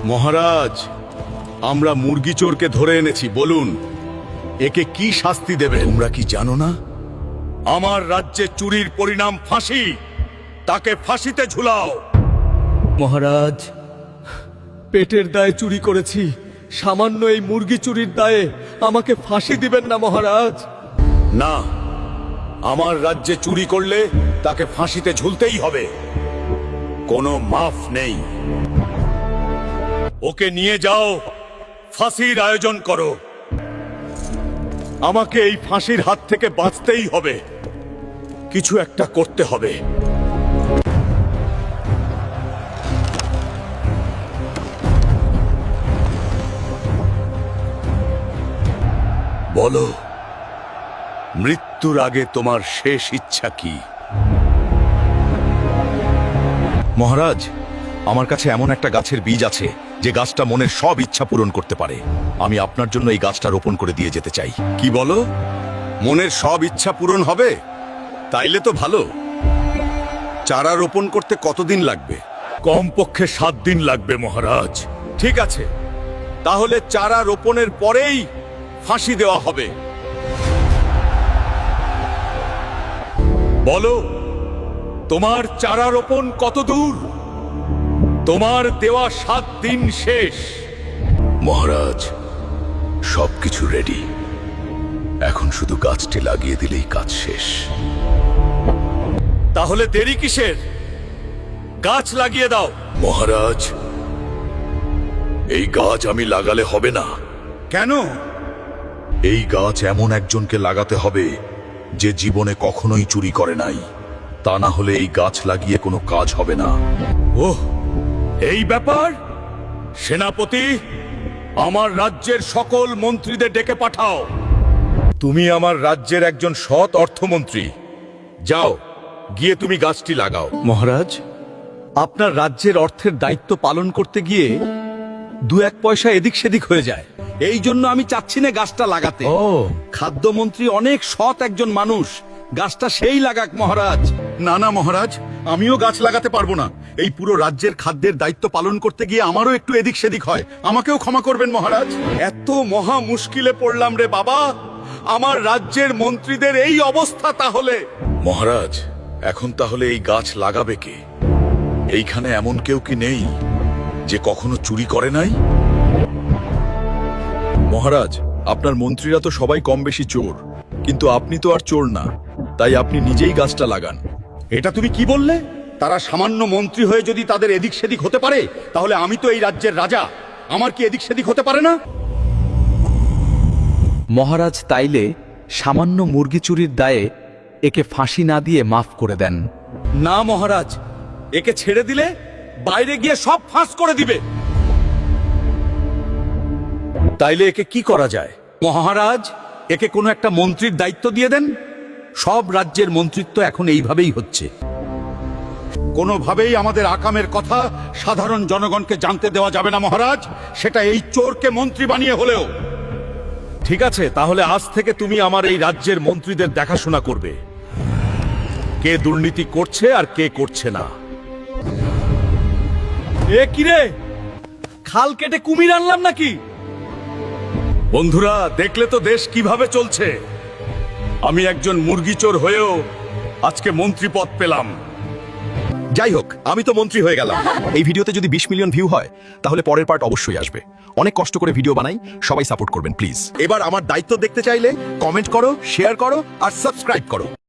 মহারাজ, আমরা মুরগি চোরকে ধরে এনেছি, বলুন একে কি শাস্তি দেবে? তোমরা কি জানো না? আমার রাজ্যে চুরির পরিণাম ফাঁসি, তাকে ফাঁসিতে ঝুলাও। মহারাজ, পেটের দায়ে চুরি করেছি, সামান্য এই মুরগি চুরির দায়ে আমাকে ফাঁসি দিবেন না মহারাজ। না, আমার রাজ্যে চুরি করলে তাকে ফাঁসিতে ঝুলতেই হবে, কোনো মাফ নেই। ওকে নিয়ে যাও, ফাঁসির আয়োজন করো। আমাকে এই ফাঁসির হাত থেকে বাঁচতেই হবে, কিছু একটা করতে হবে। বলো, মৃত্যুর আগে তোমার শেষ ইচ্ছা কি? মহারাজ, আমার কাছে এমন একটা গাছের বীজ আছে যে গাছটা মনের সব ইচ্ছা পূরণ করতে পারে। আমি আপনার জন্য এই গাছটা রোপণ করে দিয়ে যেতে চাই। কি বলো? মনের সব ইচ্ছা পূরণ হবে? তাইলে তো ভালো। চারা রোপণ করতে কতদিন লাগবে? কমপক্ষে 7 দিন লাগবে মহারাজ। ঠিক আছে, তাহলে চারা রোপণের পরেই ফাঁসি দেওয়া হবে। বলো, তোমার চারা রোপণ কত দূর? তোমার দেওয়া 7 দিন শেষ। মহারাজ, সবকিছু রেডি, এখন শুধু গাছটি লাগিয়ে দিলেই কাজ শেষ। তাহলে দেরি কিসের? গাছ লাগিয়ে দাও। মহারাজ, এই গাছ আমি লাগালে হবে না। কেন? এই গাছ এমন একজনকে লাগাতে হবে যে জীবনে কখনোই চুরি করে নাই, তা না হলে এই গাছ লাগিয়ে কোনো কাজ হবে না। ওহ, এই ব্যাপার? সেনাপতি, আমার রাজ্যের সকল মন্ত্রীদের ডেকে পাঠাও। তুমি আমার রাজ্যের একজন সৎ অর্থমন্ত্রী, যাও গিয়ে তুমি গাছটি লাগাও। মহারাজ, আপনার রাজ্যের অর্থের দায়িত্ব পালন করতে গিয়ে 2-1 পয়সা এদিক সেদিক হয়ে যায়, এই জন্য আমি চাচ্ছি না গাছটা লাগাতে। খাদ্যমন্ত্রী অনেক সৎ একজন মানুষ, গাছটা সেই লাগাক মহারাজ। না না মহারাজ, আমিও গাছ লাগাতে পারবো না। এই পুরো রাজ্যের খাদ্যের দায়িত্ব পালন করতে গিয়ে আমারও একটু এদিক সেদিক হয়, আমাকেও ক্ষমা করবেন মহারাজ। এত মহা মুশকিলে পড়লাম রে বাবা, আমার রাজ্যের মন্ত্রীদের এই অবস্থা। তাহলে মহারাজ, এখন তাহলে এই গাছ লাগাবে কে? এইখানে এমন কেউ কি নেই যে কখনো চুরি করে নাই? মহারাজ, আপনার মন্ত্রীরা তো সবাই কম বেশি চোর, কিন্তু আপনি তো আর চোর না, তাই আপনি নিজেই গাছটা লাগান। এটা তুমি কি বললে? তারা সামান্য মন্ত্রী হয়ে যদি তাদের এদিক সেদিক হতে পারে, তাহলে আমি তো এই রাজ্যের রাজা, আমার কি এদিক সেদিক হতে পারে না? মহারাজ তাইলে সামান্য মুরগি চুরির দায়ে একে ফাঁসি না দিয়ে মাফ করে দেন। না মহারাজ, একে ছেড়ে দিলে বাইরে গিয়ে সব ফাঁস করে দিবে। তাইলে একে কি করা যায়? মহারাজ, একে কোনো একটা মন্ত্রীর দায়িত্ব দিয়ে দেন। সব রাজ্যের মন্ত্রিত্ব এখন এইভাবেই হচ্ছে। কোনোভাবেই আমাদের আকামের কথা সাধারণ জনগণকে জানতে দেওয়া যাবে না মহারাজ, সেটা এই চোরকে মন্ত্রী বানিয়ে হলেও। ঠিক আছে, তাহলে আজ থেকে তুমি আমার এই রাজ্যের মন্ত্রীদের দেখাশোনা করবে, কে দুর্নীতি করছে আর কে করছে না। এ কিরে, খাল কেটে কুমির আনলাম নাকি? বন্ধুরা, দেখলে তো দেশ কিভাবে চলছে। আমি একজন মুরগি চোর হয়েও আজকে মন্ত্রী পদ পেলাম। যাই হোক, আমি তো মন্ত্রী হয়ে গেলাম। এই ভিডিওতে যদি 20 মিলিয়ন ভিউ হয় তাহলে পরের পার্ট অবশ্যই আসবে। অনেক কষ্ট করে ভিডিও বানাই, সবাই সাপোর্ট করবেন প্লিজ। এবার আমার দায়িত্ব দেখতে চাইলে কমেন্ট করো, শেয়ার করো আর সাবস্ক্রাইব করো।